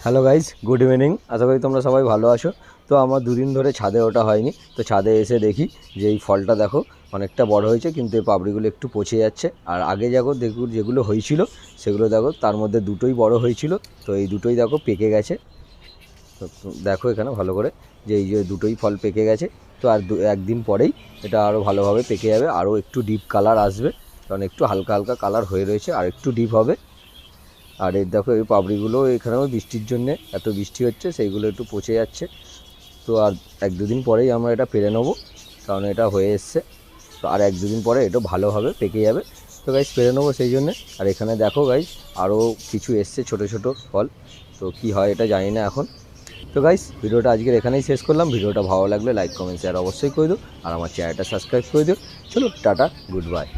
Hello guys, good evening. আশা করি তোমরা সবাই ভালো আছো। তো আমার দুদিন ধরে ছাদে ওঠা হয়নি, তো ছাদে এসে দেখি যে এই ফলটা দেখো অনেকটা বড় হয়েছে, কিন্তু এই পাপড়িগুলো একটু পচে যাচ্ছে। আর আগে দেখো যেগুলো হয়েছিল সেগুলো দেখো তার মধ্যে দুটোই বড় হয়েছিল, তো এই দুটোই দেখো পেকে গেছে। তো দেখো এখানে ভালো করে যে এই যে দুটোই ফল পেকে গেছে। তো আর একদিন পরেই এটা আরও ভালোভাবে পেকে যাবে, আরও একটু ডিপ কালার আসবে, কারণ একটু হালকা হালকা কালার হয়ে রয়েছে, আর একটু ডিপ হবে। আর এই দেখো এই পাপড়িগুলো এখানেও বৃষ্টির জন্যে, এত বৃষ্টি হচ্ছে সেইগুলো একটু পচে যাচ্ছে। তো আর এক দুদিন পরেই আমরা এটা পেরে নেবো, কারণ এটা হয়ে এসছে। তো আর এক দুদিন পরে এটা ভালোভাবে পেকে যাবে। তো গাইস পেরে নেবো সেই জন্যে। আর এখানে দেখো গাইস আরও কিছু এসছে ছোট ছোট ফল, তো কি হয় এটা জানি না এখন। তো গাইস ভিডিওটা আজকের এখানেই শেষ করলাম। ভিডিওটা ভালো লাগলে লাইক কমেন্ট শেয়ার অবশ্যই করে দিও, আর আমার চ্যানেলটা সাবস্ক্রাইব করে দিও। চলো টাটা, গুড বাই।